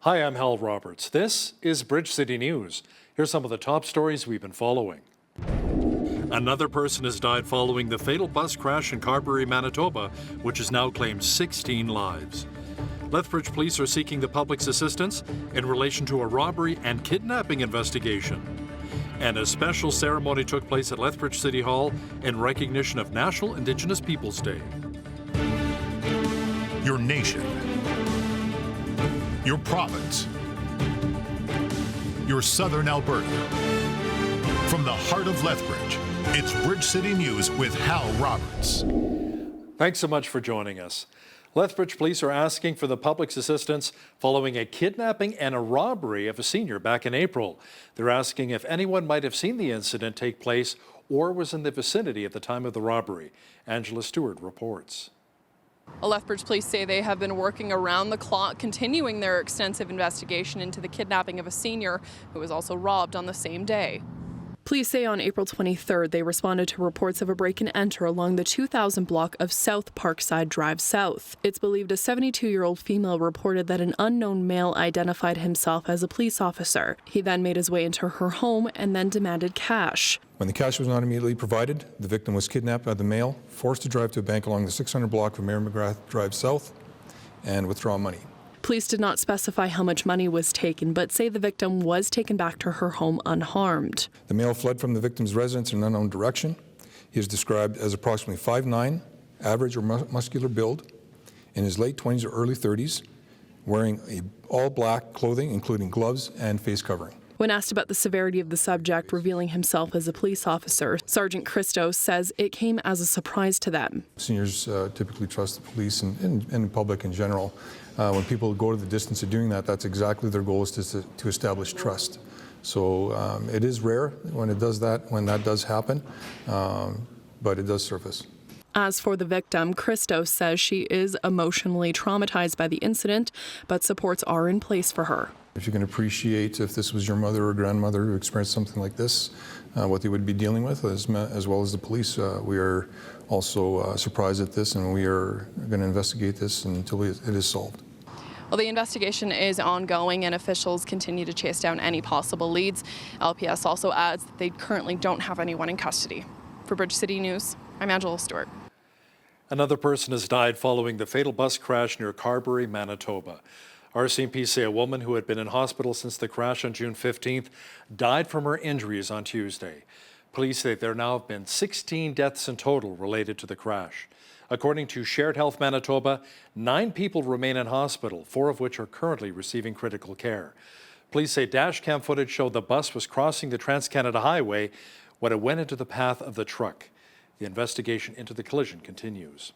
Hi, I'm Hal Roberts. This is Bridge City News. Here's some of the top stories we've been following. Another person has died following the fatal bus crash in Carberry, Manitoba, which has now claimed 16 lives. Lethbridge police are seeking the public's assistance in relation to a robbery and kidnapping investigation. And a special ceremony took place at Lethbridge City Hall in recognition of National Indigenous Peoples Day. Your nation, your province, your southern Alberta. From the heart of Lethbridge, it's Bridge City News with Hal Roberts. Thanks so much for joining us. Lethbridge police are asking for the public's assistance following a kidnapping and a robbery of a senior back in April. They're asking if anyone might have seen the incident take place or was in the vicinity at the time of the robbery. Angela Stewart reports. Lethbridge police say they have been working around the clock, continuing their extensive investigation into the kidnapping of a senior who was also robbed on the same day. Police say on April 23rd, they responded to reports of a break-and-enter along the 2000 block of South Parkside Drive South. It's believed a 72-year-old female reported that an unknown male identified himself as a police officer. He then made his way into her home and then demanded cash. When the cash was not immediately provided, the victim was kidnapped by the male, forced to drive to a bank along the 600 block of Mary McGrath Drive South, and withdraw money. Police did not specify how much money was taken, but say the victim was taken back to her home unharmed. The male fled from the victim's residence in an unknown direction. He is described as approximately 5'9", average or muscular build, in his late 20s or early 30s, wearing all black clothing, including gloves and face covering. When asked about the severity of the subject revealing himself as a police officer, Sergeant Christos says it came as a surprise to them. Seniors typically trust the police and the public in general. When people go to the distance of doing that, that's exactly their goal, is to establish trust. So it is rare when that does happen, but it does surface. As for the victim, Christos says she is emotionally traumatized by the incident, but supports are in place for her. If you can appreciate, if this was your mother or grandmother who experienced something like this, what they would be dealing with, as well as the police, we are also surprised at this, and we are going to investigate this until it is solved. Well, the investigation is ongoing and officials continue to chase down any possible leads. LPS also adds that they currently don't have anyone in custody. For Bridge City News, I'm Angela Stewart. Another person has died following the fatal bus crash near Carberry, Manitoba. RCMP say a woman who had been in hospital since the crash on June 15th died from her injuries on Tuesday. Police say there now have been 16 deaths in total related to the crash. According to Shared Health Manitoba, 9 people remain in hospital, 4 of which are currently receiving critical care. Police say dashcam footage showed the bus was crossing the Trans-Canada Highway when it went into the path of the truck. The investigation into the collision continues.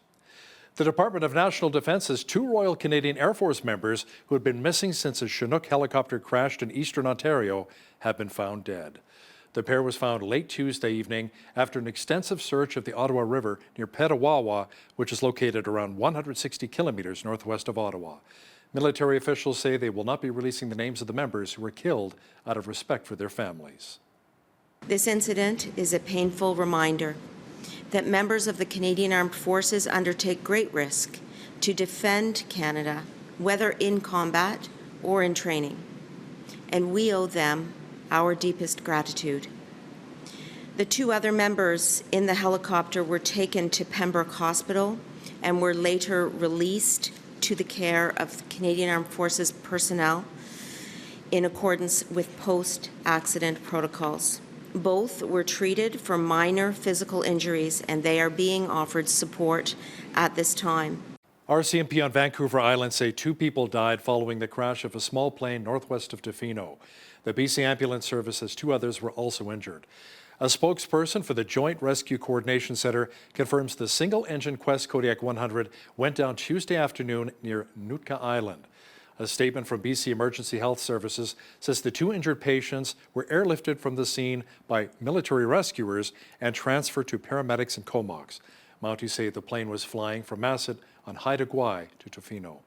The Department of National Defence says 2 Royal Canadian Air Force members who had been missing since a Chinook helicopter crashed in eastern Ontario have been found dead. The pair was found late Tuesday evening after an extensive search of the Ottawa River near Petawawa, which is located around 160 kilometers northwest of Ottawa. Military officials say they will not be releasing the names of the members who were killed out of respect for their families. This incident is a painful reminder that members of the Canadian Armed Forces undertake great risk to defend Canada, whether in combat or in training, and we owe them our deepest gratitude. The 2 other members in the helicopter were taken to Pembroke Hospital and were later released to the care of Canadian Armed Forces personnel in accordance with post-accident protocols. Both were treated for minor physical injuries, and they are being offered support at this time. RCMP on Vancouver Island say 2 people died following the crash of a small plane northwest of Tofino. The BC Ambulance Service says 2 others were also injured. A spokesperson for the Joint Rescue Coordination Centre confirms the single-engine Quest Kodiak 100 went down Tuesday afternoon near Nootka Island. A statement from BC Emergency Health Services says the 2 injured patients were airlifted from the scene by military rescuers and transferred to paramedics in Comox. Mounties say the plane was flying from Masset on Haida Gwaii to Tofino.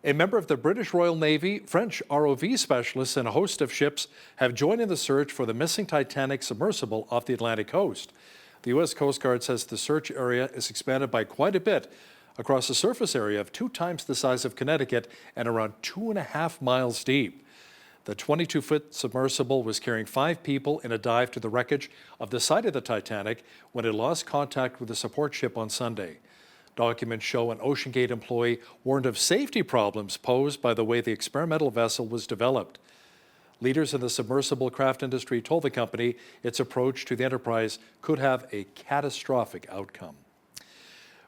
A member of the British Royal Navy, French ROV specialists, and a host of ships have joined in the search for the missing Titanic submersible off the Atlantic coast. The U.S. Coast Guard says the search area is expanded by quite a bit across a surface area of 2 times the size of Connecticut and around 2.5 miles deep. The 22-foot submersible was carrying 5 people in a dive to the wreckage of the side of the Titanic when it lost contact with the support ship on Sunday. Documents show an OceanGate employee warned of safety problems posed by the way the experimental vessel was developed. Leaders in the submersible craft industry told the company its approach to the enterprise could have a catastrophic outcome.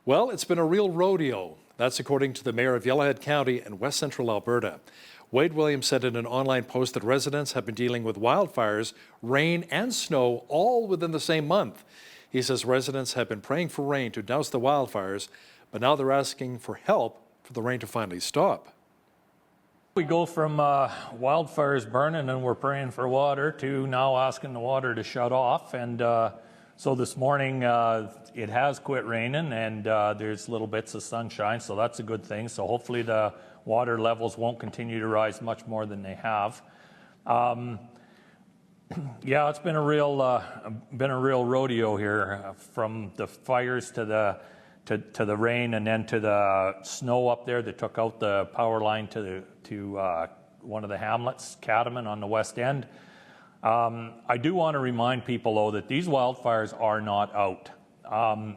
Well, it's been a real rodeo. That's according to the mayor of Yellowhead County in west central Alberta. Wade Williams said in an online post that residents have been dealing with wildfires, rain, and snow all within the same month. He says residents have been praying for rain to douse the wildfires, but now they're asking for help for the rain to finally stop. We go from wildfires burning and we're praying for water to now asking the water to shut off. And so this morning it has quit raining and there's little bits of sunshine, so that's a good thing. So hopefully the water levels won't continue to rise much more than they have. Yeah, it's been a real rodeo here, from the fires to the rain and then to the snow up there that took out the power line to one of the hamlets, Catamount, on the west end. I do want to remind people, though, that these wildfires are not out.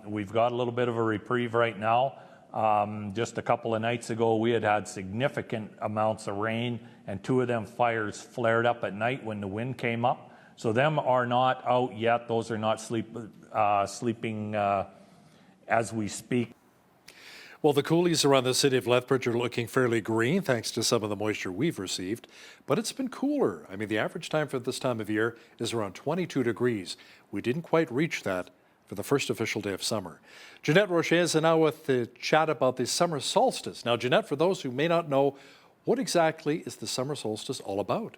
We've got a little bit of a reprieve right now. Just a couple of nights ago, we had significant amounts of rain, and 2 of them fires flared up at night when the wind came up. So them are not out yet. Those are not sleeping as we speak. Well, the coulees around the city of Lethbridge are looking fairly green thanks to some of the moisture we've received, but it's been cooler. I mean, the average time for this time of year is around 22 degrees. We didn't quite reach that for the first official day of summer. Jeanette Rocher is now with the chat about the summer solstice. Now, Jeanette, for those who may not know, what exactly is the summer solstice all about?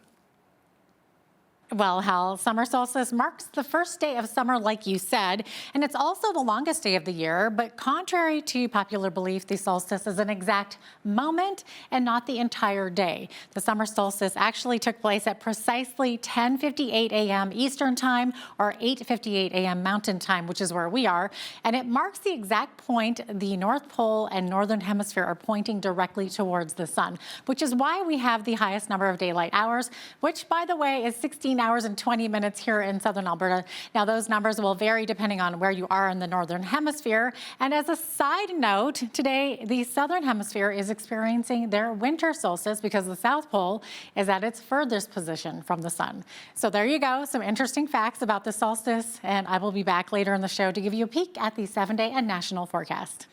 Well, Hal, summer solstice marks the first day of summer, like you said, and it's also the longest day of the year. But contrary to popular belief, the solstice is an exact moment and not the entire day. The summer solstice actually took place at precisely 10:58 a.m. Eastern Time or 8:58 a.m. Mountain Time, which is where we are. And it marks the exact point the North Pole and Northern Hemisphere are pointing directly towards the sun, which is why we have the highest number of daylight hours, which, by the way, is 16 hours and 20 minutes here in southern Alberta. Now, those numbers will vary depending on where you are in the Northern Hemisphere. And as a side note, today, the Southern Hemisphere is experiencing their winter solstice because the South Pole is at its furthest position from the sun. So there you go, some interesting facts about the solstice, and I will be back later in the show to give you a peek at the 7-day and national forecast.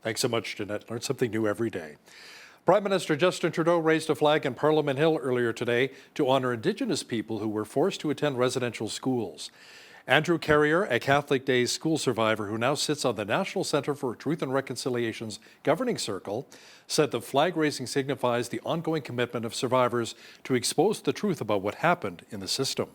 Thanks so much, Jeanette. Learn something new every day. Prime Minister Justin Trudeau raised a flag in Parliament Hill earlier today to honor Indigenous people who were forced to attend residential schools. Andrew Carrier, a Catholic Days school survivor who now sits on the National Centre for Truth and Reconciliation's governing circle, said the flag raising signifies the ongoing commitment of survivors to expose the truth about what happened in the system.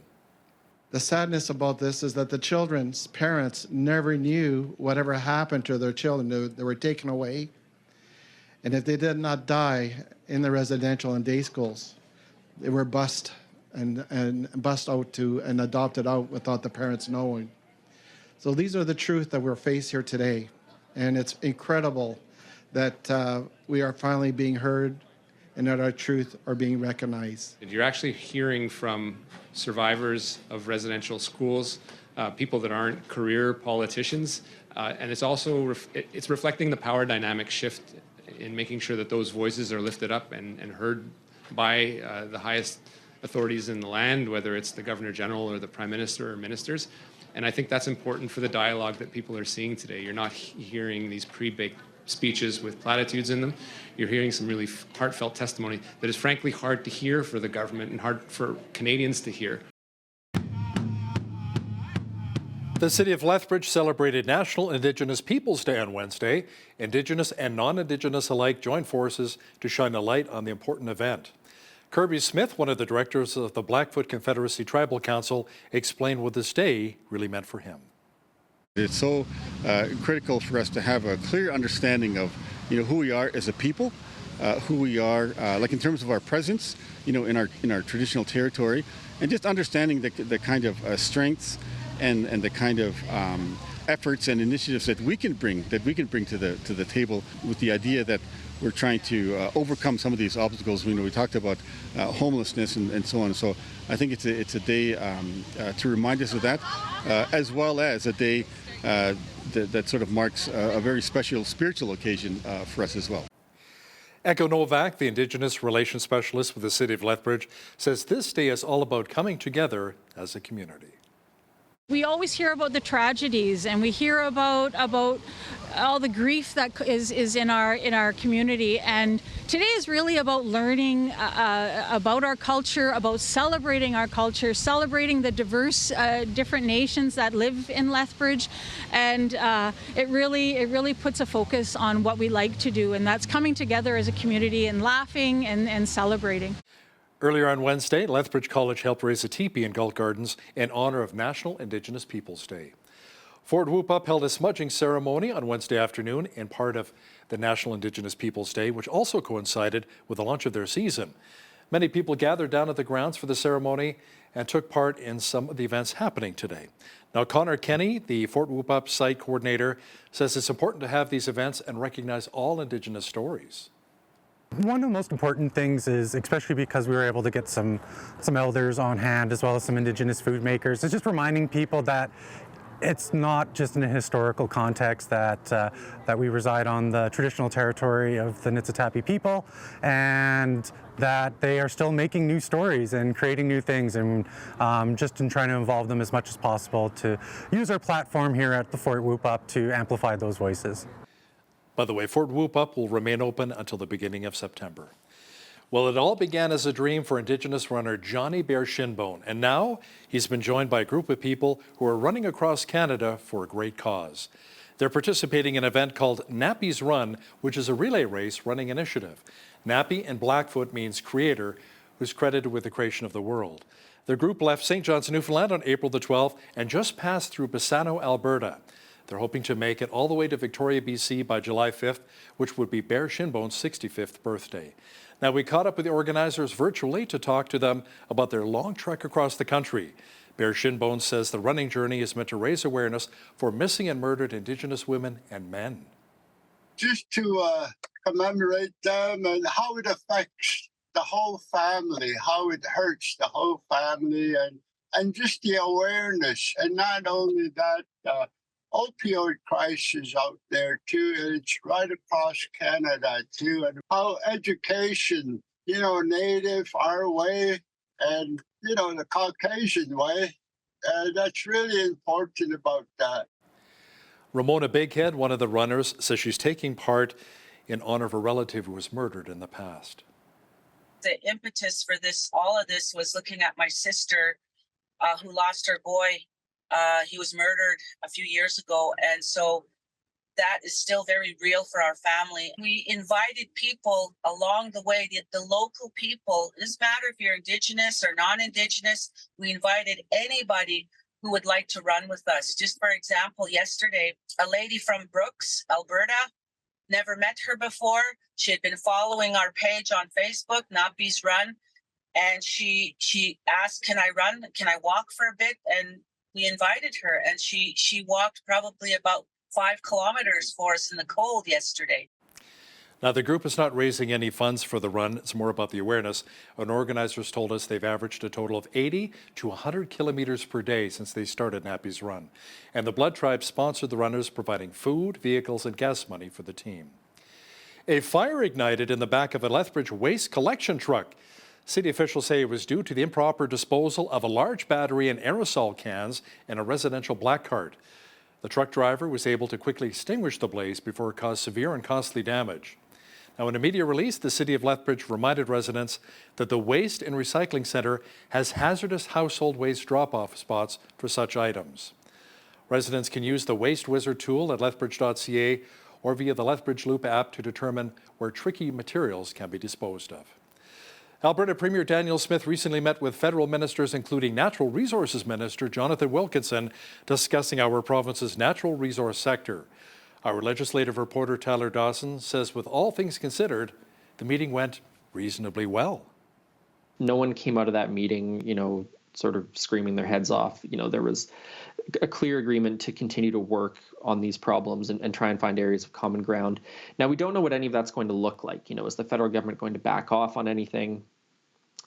The sadness about this is that the children's parents never knew whatever happened to their children. They were taken away. And if they did not die in the residential and day schools, they were bussed out to and adopted out without the parents knowing. So these are the truth that we're faced here today. And it's incredible that we are finally being heard and that our truth are being recognized. You're actually hearing from survivors of residential schools, people that aren't career politicians, and it's also it's reflecting the power dynamic shift in making sure that those voices are lifted up and heard by the highest authorities in the land, whether it's the Governor General or the Prime Minister or ministers. And I think that's important for the dialogue that people are seeing today. You're not hearing these pre-baked speeches with platitudes in them. You're hearing some really heartfelt testimony that is frankly hard to hear for the government and hard for Canadians to hear. The city of Lethbridge celebrated National Indigenous Peoples Day on Wednesday. Indigenous and non-Indigenous alike joined forces to shine a light on the important event. Kirby Smith, one of the directors of the Blackfoot Confederacy Tribal Council, explained what this day really meant for him. It's so critical for us to have a clear understanding of, who we are as a people, who we are, like in terms of our presence, in our traditional territory, and just understanding the kind of strengths and the kind of efforts and initiatives that we can bring to the table, with the idea that we're trying to overcome some of these obstacles. We talked about homelessness and so on. So I think it's a day to remind us of that, as well as a day that sort of marks a very special spiritual occasion for us as well. Echo Novak, the Indigenous Relations Specialist with the City of Lethbridge, says this day is all about coming together as a community. We always hear about the tragedies, and we hear about all the grief that is in our community. And today is really about learning about our culture, about celebrating our culture, celebrating the diverse different nations that live in Lethbridge, and it really puts a focus on what we like to do, and that's coming together as a community and laughing and celebrating. Earlier on Wednesday, Lethbridge College helped raise a teepee in Galt Gardens in honor of National Indigenous Peoples Day. Fort Whoop Up held a smudging ceremony on Wednesday afternoon in part of the National Indigenous Peoples Day, which also coincided with the launch of their season. Many people gathered down at the grounds for the ceremony and took part in some of the events happening today. Now, Connor Kenny, the Fort Whoop Up site coordinator, says it's important to have these events and recognize all Indigenous stories. One of the most important things is, especially because we were able to get some elders on hand as well as some Indigenous food makers, is just reminding people that it's not just in a historical context that we reside on the traditional territory of the Niitsitapi people, and that they are still making new stories and creating new things, and just in trying to involve them as much as possible to use our platform here at the Fort Whoop Up to amplify those voices. By the way, Fort Whoop Up will remain open until the beginning of September. Well, it all began as a dream for Indigenous runner Johnny Bear Shinbone, and now he's been joined by a group of people who are running across Canada for a great cause. They're participating in an event called Nappy's Run, which is a relay race running initiative. Nappy in Blackfoot means creator, who's credited with the creation of the world. The group left St. John's, Newfoundland on April the 12th and just passed through Bassano, Alberta. They're hoping to make it all the way to Victoria, BC by July 5th, which would be Bear Shinbone's 65th birthday. Now, we caught up with the organizers virtually to talk to them about their long trek across the country. Bear Shinbone says the running journey is meant to raise awareness for missing and murdered Indigenous women and men. Just to commemorate them and how it affects the whole family, how it hurts the whole family, and just the awareness. And not only that, opioid crisis out there too, and it's right across Canada too, and how education, Native, our way, and, the Caucasian way, that's really important about that. Ramona Bighead, one of the runners, says she's taking part in honor of a relative who was murdered in the past. The impetus for all of this was looking at my sister who lost her boy. He was murdered a few years ago, and so that is still very real for our family. We invited people along the way, the local people. It doesn't matter if you're Indigenous or non-Indigenous. We invited anybody who would like to run with us. Just for example, yesterday, a lady from Brooks, Alberta, never met her before. She had been following our page on Facebook, Nappy's Run, and she asked, "Can I run? Can I walk for a bit?" And we invited her, and she walked probably about 5 kilometers for us in the cold yesterday. Now, the group is not raising any funds for the run. It's more about the awareness. And organizers told us they've averaged a total of 80 to 100 kilometers per day since they started Nappy's Run. And the Blood Tribe sponsored the runners, providing food, vehicles, and gas money for the team. A fire ignited in the back of a Lethbridge waste collection truck. City officials say it was due to the improper disposal of a large battery and aerosol cans in a residential black cart. The truck driver was able to quickly extinguish the blaze before it caused severe and costly damage. Now, in a media release, the City of Lethbridge reminded residents that the Waste and Recycling Centre has hazardous household waste drop-off spots for such items. Residents can use the Waste Wizard tool at lethbridge.ca or via the Lethbridge Loop app to determine where tricky materials can be disposed of. Alberta Premier Daniel Smith recently met with federal ministers, including Natural Resources Minister Jonathan Wilkinson, discussing our province's natural resource sector. Our legislative reporter Tyler Dawson says with all things considered, the meeting went reasonably well. No one came out of that meeting, sort of screaming their heads off. You know, there was a clear agreement to continue to work on these problems and try and find areas of common ground. Now, we don't know what any of that's going to look like. You know, is the federal government going to back off on anything?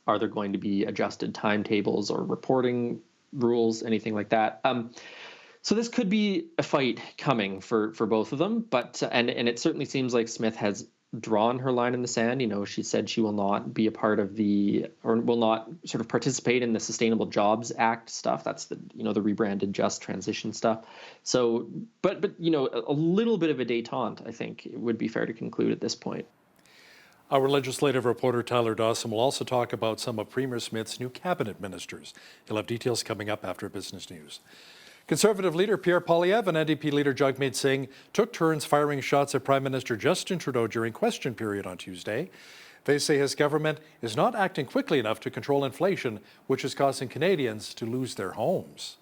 Are there going to be adjusted timetables or reporting rules, anything like that? So this could be a fight coming for both of them, but and it certainly seems like Smith has drawn her line in the sand. You know, she said she will not be a part of or will not sort of participate in the Sustainable Jobs Act stuff. That's the, you know, the rebranded Just Transition stuff. So, but you know, a little bit of a détente, I think, it would be fair to conclude at this point. Our legislative reporter Tyler Dawson will also talk about some of Premier Smith's new cabinet ministers. He'll have details coming up after business news. Conservative leader Pierre Poilievre and NDP leader Jagmeet Singh took turns firing shots at Prime Minister Justin Trudeau during question period on Tuesday. They say his government is not acting quickly enough to control inflation, which is causing Canadians to lose their homes.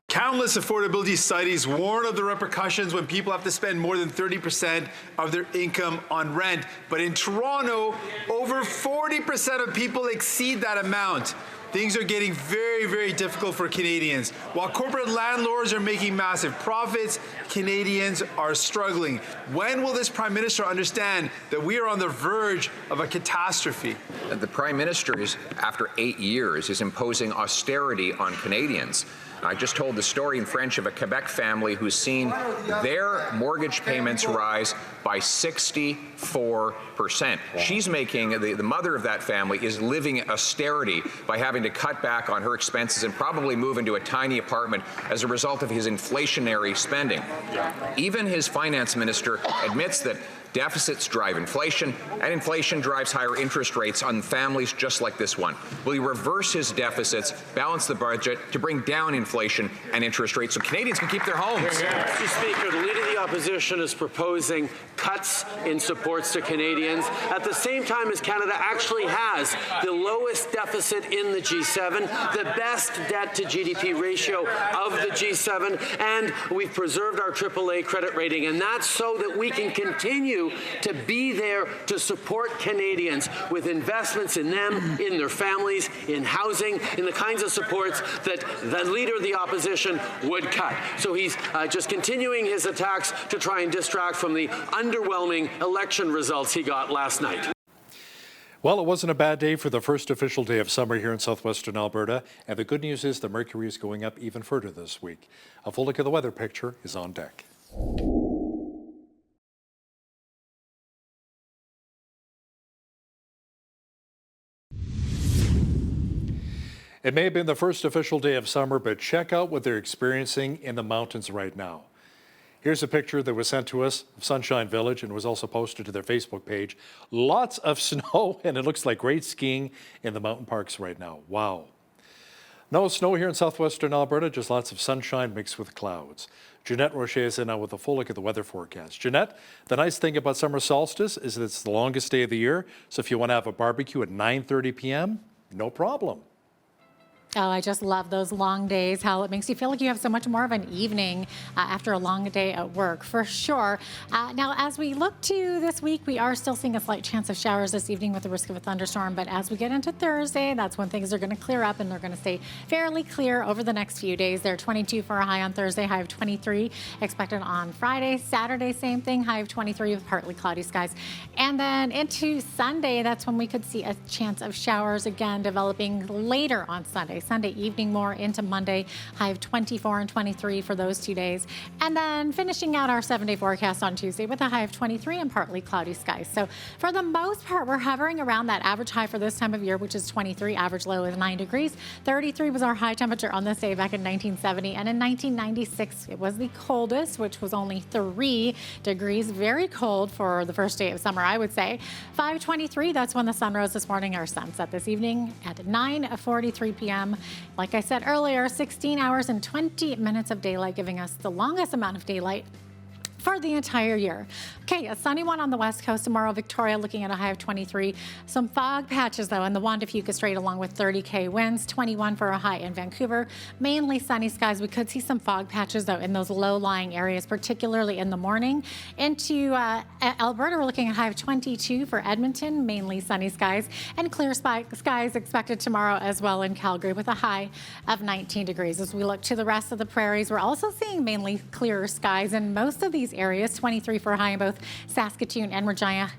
Countless affordability studies warn of the repercussions when people have to spend more than 30% of their income on rent. But in Toronto, over 40% of people exceed that amount. Things are getting very, very difficult for Canadians. While corporate landlords are making massive profits, Canadians are struggling. When will this Prime Minister understand that we are on the verge of a catastrophe? The Prime Minister is, after 8 years, is imposing austerity on Canadians. I just told the story in French of a Quebec family who's seen their mortgage payments rise by 64%. She's making, the mother of that family is living austerity by having to cut back on her expenses and probably move into a tiny apartment as a result of his inflationary spending. Even his finance minister admits that deficits drive inflation, and inflation drives higher interest rates on families just like this one. Will he reverse his deficits, balance the budget to bring down inflation and interest rates so Canadians can keep their homes? Mr. Speaker, the Leader of the Opposition is proposing cuts in supports to Canadians at the same time as Canada actually has the lowest deficit in the G7, the best debt to GDP ratio of the G7, and we've preserved our AAA credit rating, and that's so that we can continue to be there to support Canadians with investments in them, in their families, in housing, in the kinds of supports that the Leader of the Opposition would cut. So he's just continuing his attacks to try and distract from the underwhelming election results he got last night. Well, it wasn't a bad day for the first official day of summer here in southwestern Alberta, and the good news is the mercury is going up even further this week. A full look at the weather picture is on deck. It may have been the first official day of summer, but check out what they're experiencing in the mountains right now. Here's a picture that was sent to us of Sunshine Village and was also posted to their Facebook page. Lots of snow, and it looks like great skiing in the mountain parks right now. Wow. No snow here in southwestern Alberta, just lots of sunshine mixed with clouds. Jeanette Rocher is in now with a full look at the weather forecast. Jeanette, the nice thing about summer solstice is that it's the longest day of the year, so if you want to have a barbecue at 9:30 p.m., no problem. Oh, I just love those long days, how it makes you feel like you have so much more of an evening after a long day at work, for sure. Now, as we look to this week, we are still seeing a slight chance of showers this evening with the risk of a thunderstorm. But as we get into Thursday, that's when things are going to clear up and they're going to stay fairly clear over the next few days. They're 22 for a high on Thursday, high of 23 expected on Friday. Saturday, same thing, high of 23 with partly cloudy skies. And then into Sunday, that's when we could see a chance of showers again developing later on Sunday. Sunday evening more into Monday, high of 24 and 23 for those 2 days. And then finishing out our 7-day forecast on Tuesday with a high of 23 and partly cloudy skies. So for the most part, we're hovering around that average high for this time of year, which is 23. Average low is 9 degrees. 33 was our high temperature on this day back in 1970. And in 1996, it was the coldest, which was only 3 degrees. Very cold for the first day of summer, I would say. 5:23, that's when the sun rose this morning. Our sunset this evening at 9:43 p.m. Like I said earlier, 16 hours and 20 minutes of daylight, giving us the longest amount of daylight for the entire year. Okay, a sunny one on the west coast tomorrow. Victoria looking at a high of 23. Some fog patches, though, in the Juan de Fuca Strait along with 30K winds. 21 for a high in Vancouver. Mainly sunny skies. We could see some fog patches, though, in those low-lying areas, particularly in the morning. Into Alberta, we're looking at a high of 22 for Edmonton. Mainly sunny skies. And clear skies expected tomorrow as well in Calgary with a high of 19 degrees. As we look to the rest of the prairies, we're also seeing mainly clearer skies in most of these areas. 23 for a high in both Saskatoon and Regina,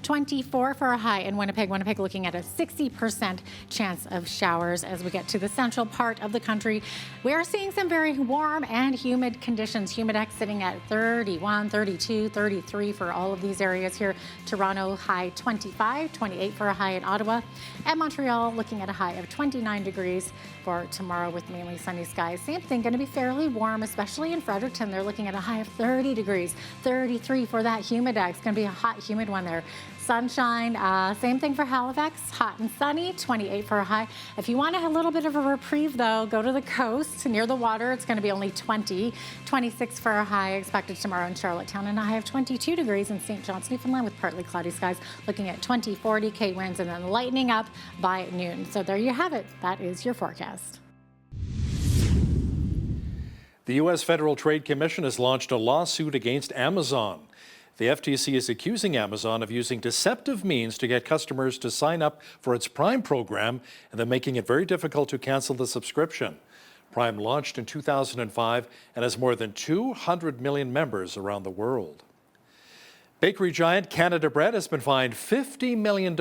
24 for a high in Winnipeg. Winnipeg looking at a 60% chance of showers. As we get to the central part of the country, we are seeing some very warm and humid conditions. Humidex sitting at 31, 32, 33 for all of these areas here. Toronto high 25, 28 for a high in Ottawa. And Montreal looking at a high of 29 degrees for tomorrow with mainly sunny skies. Same thing, going to be fairly warm, especially in Fredericton. They're looking at a high of 30 degrees, 33 for that humidex. Going to be a hot, humid one there. Sunshine, same thing for Halifax, hot and sunny, 28 for a high. If you want a little bit of a reprieve, though, go to the coast near the water. It's going to be only 20, 26 for a high expected tomorrow in Charlottetown, and a high of 22 degrees in St. John's, Newfoundland, with partly cloudy skies, looking at 20, 40K winds, and then lightening up by noon. So there you have it. That is your forecast. The U.S. Federal Trade Commission has launched a lawsuit against Amazon. The FTC is accusing Amazon of using deceptive means to get customers to sign up for its Prime program and then making it very difficult to cancel the subscription. Prime launched in 2005 and has more than 200 million members around the world. Bakery giant Canada Bread has been fined $50 million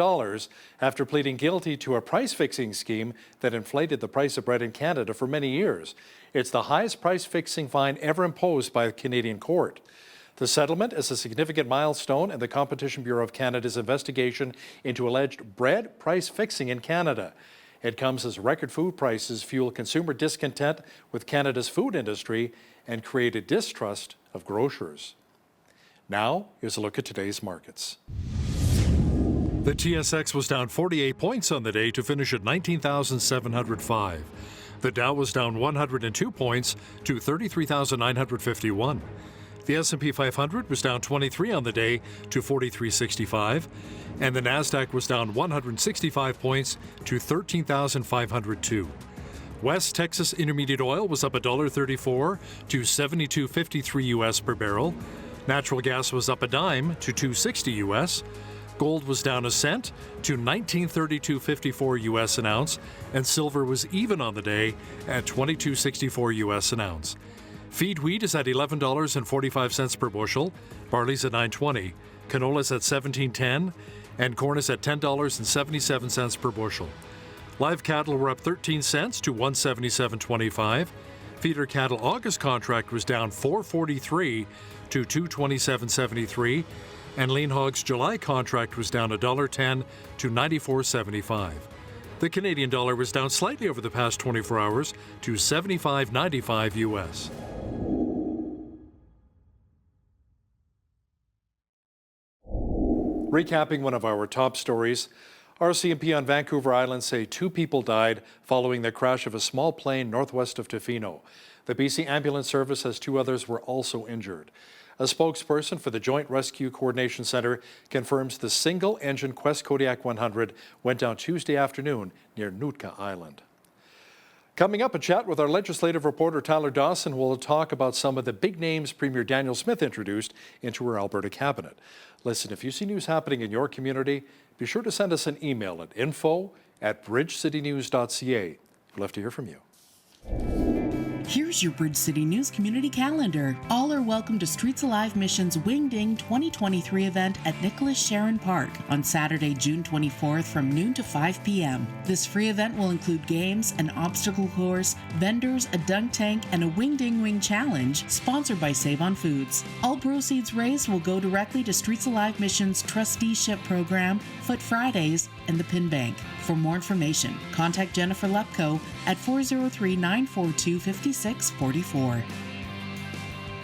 after pleading guilty to a price-fixing scheme that inflated the price of bread in Canada for many years. It's the highest price-fixing fine ever imposed by a Canadian court. The settlement is a significant milestone in the Competition Bureau of Canada's investigation into alleged bread price fixing in Canada. It comes as record food prices fuel consumer discontent with Canada's food industry and create a distrust of grocers. Now, here's a look at today's markets. The TSX was down 48 points on the day to finish at 19,705. The Dow was down 102 points to 33,951. The S&P 500 was down 23 on the day to 4365, and the Nasdaq was down 165 points to 13,502. West Texas Intermediate Oil was up $1.34 to $72.53 US per barrel. Natural gas was up a dime to $2.60 US. Gold was down a cent to $19.3254 US an ounce, and silver was even on the day at $22.64 US an ounce. Feed wheat is at $11.45 per bushel, barley's at $9.20, canola's at $17.10, and corn is at $10.77 per bushel. Live cattle were up 13 cents to $177.25. Feeder cattle August contract was down $4.43 to $227.73, and lean hogs July contract was down $1.10 to $94.75. The Canadian dollar was down slightly over the past 24 hours to $75.95 US. Recapping one of our top stories, RCMP on Vancouver Island say 2 people died following the crash of a small plane northwest of Tofino. The BC Ambulance Service says 2 others were also injured. A spokesperson for the Joint Rescue Coordination Centre confirms the single-engine Quest Kodiak 100 went down Tuesday afternoon near Nootka Island. Coming up, a chat with our legislative reporter Tyler Dawson. We'll talk about some of the big names Premier Daniel Smith introduced into her Alberta cabinet. Listen, if you see news happening in your community, be sure to send us an email at info@bridgecitynews.ca. We'd love to hear from you. Here's your Bridge City News community calendar. All are welcome to Streets Alive Mission's Wingding 2023 event at Nicholas Sharon Park on Saturday, June 24th from noon to 5 p.m. This free event will include games, an obstacle course, vendors, a dunk tank, and a Wingding Wing Challenge sponsored by Save on Foods. All proceeds raised will go directly to Streets Alive Mission's trusteeship program, Foot Fridays, and the Pin Bank. For more information, contact Jennifer Lepko at 403-942-5644.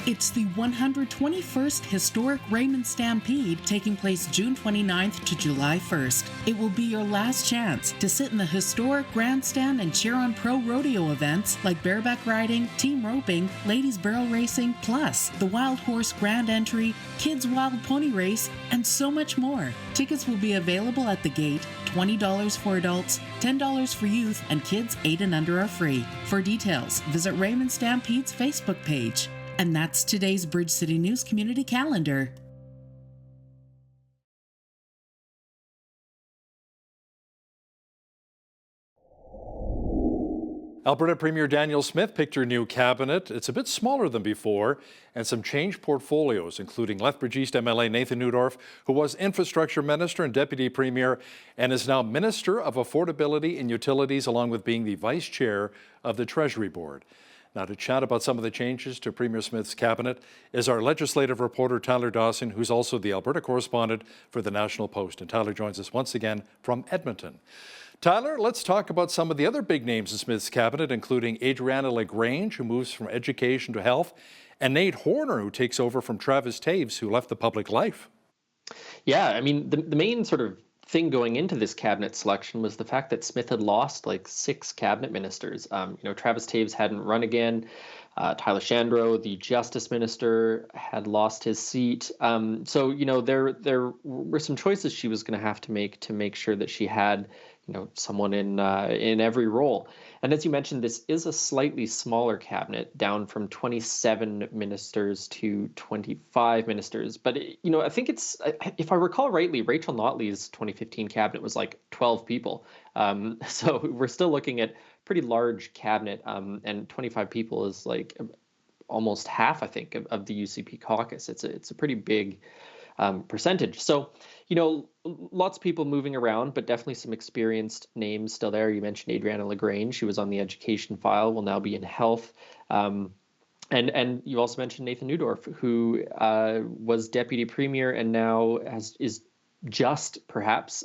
It's the 121st Historic Raymond Stampede taking place June 29th to July 1st. It will be your last chance to sit in the historic grandstand and cheer on pro rodeo events like bareback riding, team roping, ladies barrel racing, plus the Wild Horse Grand Entry, Kids Wild Pony Race, and so much more. Tickets will be available at the gate. $20 for adults, $10 for youth, and kids 8 and under are free. For details, visit Raymond Stampede's Facebook page. And that's today's Bridge City News Community Calendar. Alberta Premier Daniel Smith picked her new cabinet. It's a bit smaller than before, and some changed portfolios, including Lethbridge East MLA Nathan Neudorf, who was Infrastructure Minister and Deputy Premier, and is now Minister of Affordability and Utilities, along with being the Vice Chair of the Treasury Board. Now, to chat about some of the changes to Premier Smith's cabinet is our legislative reporter Tyler Dawson, who's also the Alberta correspondent for the National Post. And Tyler joins us once again from Edmonton. Tyler, let's talk about some of the other big names in Smith's cabinet, including Adriana LaGrange, who moves from education to health, and Nate Horner, who takes over from Travis Taves, who left the public life. Yeah, I mean, the main sort of thing going into this cabinet selection was the fact that Smith had lost like 6 cabinet ministers. Travis Taves hadn't run again. Tyler Shandro, the justice minister, had lost his seat. There were some choices she was going to make sure that she had someone in every role. And as you mentioned, this is a slightly smaller cabinet, down from 27 ministers to 25 ministers. But, I think if I recall rightly, Rachel Notley's 2015 cabinet was like 12 people. So we're still looking at pretty large cabinet, and 25 people is like almost half, I think, of the UCP caucus. It's a pretty big percentage. So, lots of people moving around, but definitely some experienced names still there. You mentioned Adriana LaGrange, who was on the education file, will now be in health. And you also mentioned Nathan Neudorf, who was deputy premier and now is just perhaps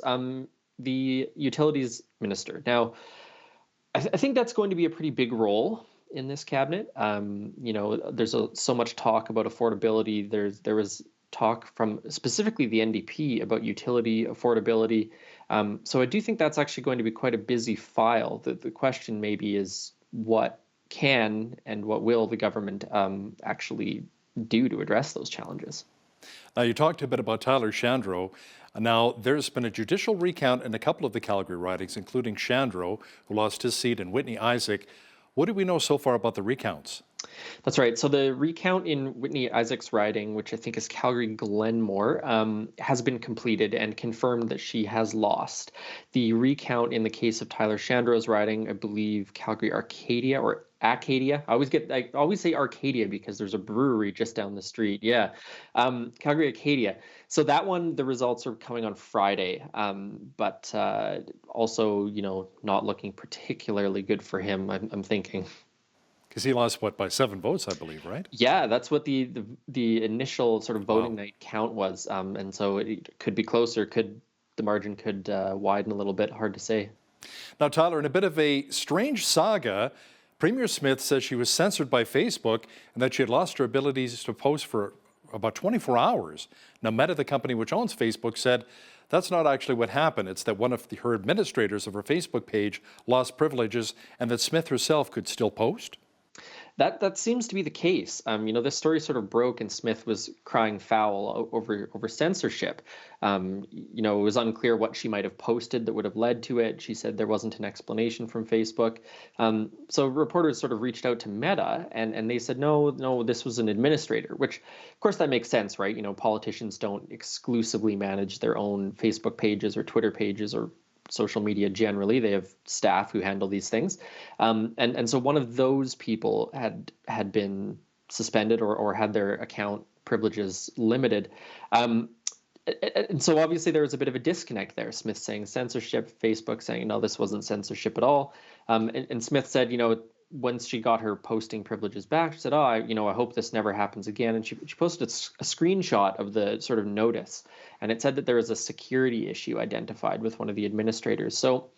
the utilities minister. Now, I think that's going to be a pretty big role in this cabinet. There's so much talk about affordability. There was talk from specifically the NDP about utility affordability. So I do think that's actually going to be quite a busy file. The question maybe is what can and what will the government actually do to address those challenges? Now, you talked a bit about Tyler Shandro. Now, there's been a judicial recount in a couple of the Calgary ridings, including Shandro, who lost his seat, and Whitney Isaac. What do we know so far about the recounts? That's right. So the recount in Whitney Isaac's riding, which I think is Calgary-Glenmore, has been completed and confirmed that she has lost. The recount in the case of Tyler Shandro's riding, I believe Calgary-Arcadia or Acadia. I always say Arcadia because there's a brewery just down the street. Yeah. Calgary-Arcadia. So that one, the results are coming on Friday, but also, not looking particularly good for him, I'm thinking. Because he lost, by 7 votes, I believe, right? Yeah, that's what the initial sort of voting night count was. And so it could be closer. The margin could widen a little bit. Hard to say. Now, Tyler, in a bit of a strange saga, Premier Smith says she was censored by Facebook and that she had lost her abilities to post for about 24 hours. Now, Meta, the company which owns Facebook, said that's not actually what happened. It's that one of her administrators of her Facebook page lost privileges and that Smith herself could still post. That seems to be the case. This story sort of broke, and Smith was crying foul over censorship. It was unclear what she might have posted that would have led to it. She said there wasn't an explanation from Facebook. So reporters sort of reached out to Meta, and they said, no, this was an administrator, which, of course, that makes sense, right? Politicians don't exclusively manage their own Facebook pages or Twitter pages or social media generally. They have staff who handle these things. And so one of those people had been suspended or had their account privileges limited. And so obviously there was a bit of a disconnect there. Smith saying censorship, Facebook saying, no, this wasn't censorship at all. And Smith said, once she got her posting privileges back, she said, I hope this never happens again. And she posted a screenshot of the sort of notice. And it said that there was a security issue identified with one of the administrators. So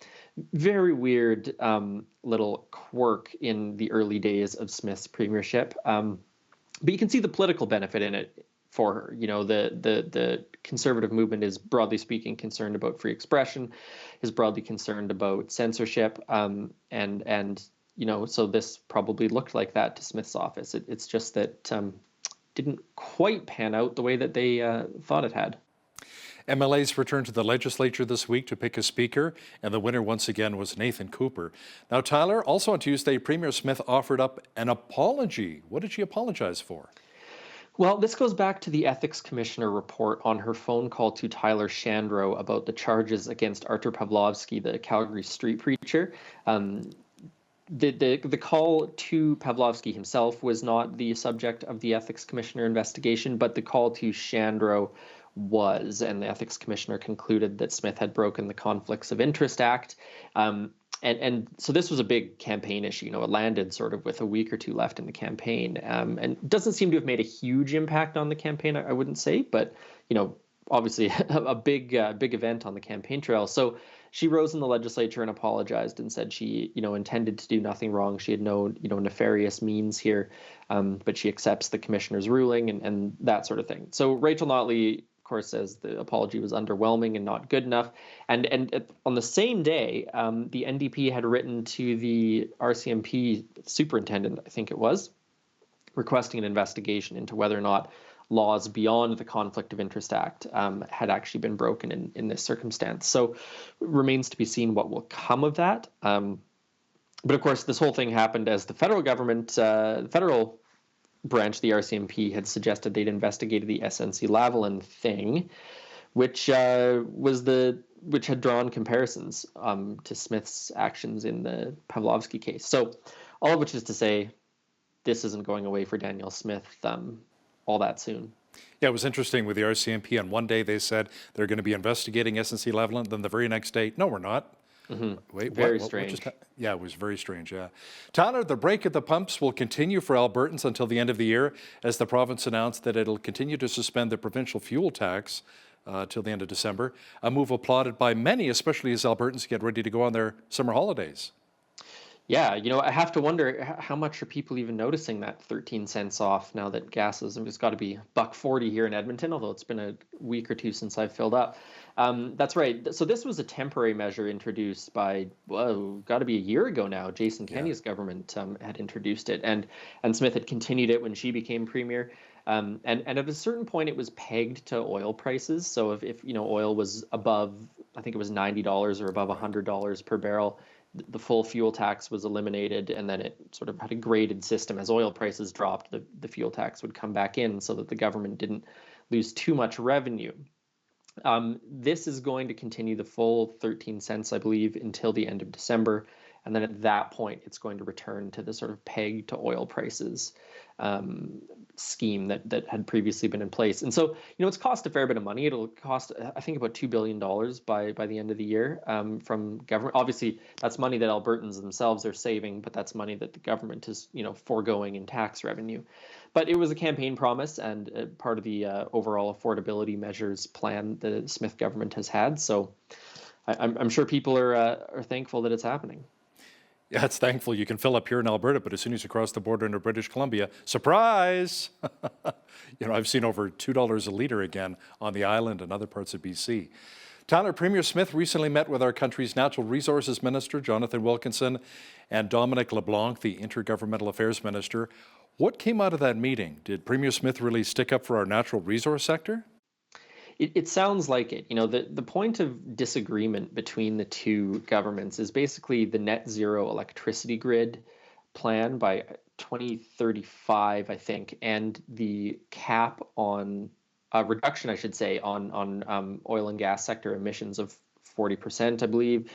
very weird little quirk in the early days of Smith's premiership. But you can see the political benefit in it for her. The conservative movement is, broadly speaking, concerned about free expression, is broadly concerned about censorship, and so this probably looked like that to Smith's office. It's just that didn't quite pan out the way that they thought it had. MLAs returned to the legislature this week to pick a speaker, and the winner once again was Nathan Cooper. Now, Tyler, also on Tuesday, Premier Smith offered up an apology. What did she apologize for? Well, this goes back to the ethics commissioner report on her phone call to Tyler Shandro about the charges against Artur Pawlowski, the Calgary street preacher. The call to Pawlowski himself was not the subject of the ethics commissioner investigation, but the call to Shandro was, and the ethics commissioner concluded that Smith had broken the Conflicts of Interest Act. And so this was a big campaign issue. It landed sort of with a week or two left in the campaign, and doesn't seem to have made a huge impact on the campaign, I wouldn't say, but obviously a big event on the campaign trail. So she rose in the legislature and apologized and said she intended to do nothing wrong. She had no nefarious means here, but she accepts the commissioner's ruling and that sort of thing. So Rachel Notley, of course, says the apology was underwhelming and not good enough. And on the same day, the NDP had written to the RCMP superintendent, I think it was, requesting an investigation into whether or not laws beyond the Conflict of Interest Act had actually been broken in this circumstance. So it remains to be seen what will come of that. But of course, this whole thing happened as the federal government, the federal branch, the RCMP, had suggested they'd investigated the SNC-Lavalin thing, which had drawn comparisons to Smith's actions in the Pawlowski case. So all of which is to say, this isn't going away for Danielle Smith all that soon. Yeah, it was interesting with the RCMP. On one day they said they're going to be investigating SNC-Lavalin, then the very next day, no, we're not. Mm-hmm. Wait, very strange. Yeah, it was very strange, yeah. Tyler, the break at the pumps will continue for Albertans until the end of the year, as the province announced that it'll continue to suspend the provincial fuel tax till the end of December, a move applauded by many, especially as Albertans get ready to go on their summer holidays. Yeah, I have to wonder how much are people even noticing that 13 cents off now that gas is, it's got to be $1.40 here in Edmonton, although it's been a week or two since I've filled up. That's right. So this was a temporary measure introduced by, got to be a year ago now. Jason Kenney's government had introduced it, and Smith had continued it when she became premier. And at a certain point, it was pegged to oil prices. So if oil was above, I think it was $90 or above $100 per barrel, the full fuel tax was eliminated, and then it sort of had a graded system. As oil prices dropped, the fuel tax would come back in so that the government didn't lose too much revenue. This is going to continue the full 13 cents, I believe, until the end of December. And then at that point, it's going to return to the sort of peg to oil prices scheme that had previously been in place. And so, it's cost a fair bit of money. It'll cost, I think, about $2 billion by the end of the year from government. Obviously, that's money that Albertans themselves are saving, but that's money that the government is, foregoing in tax revenue. But it was a campaign promise and part of the overall affordability measures plan the Smith government has had. So I'm sure people are thankful that it's happening. Yeah, it's thankful you can fill up here in Alberta, but as soon as you cross the border into British Columbia, surprise! I've seen over $2 a litre again on the island and other parts of BC. Tyler, Premier Smith recently met with our country's Natural Resources Minister, Jonathan Wilkinson, and Dominic LeBlanc, the Intergovernmental Affairs Minister. What came out of that meeting? Did Premier Smith really stick up for our natural resource sector? It sounds like it. The point of disagreement between the two governments is basically the net zero electricity grid plan by 2035, I think, and the cap on reduction, I should say, on oil and gas sector emissions of 40%, I believe,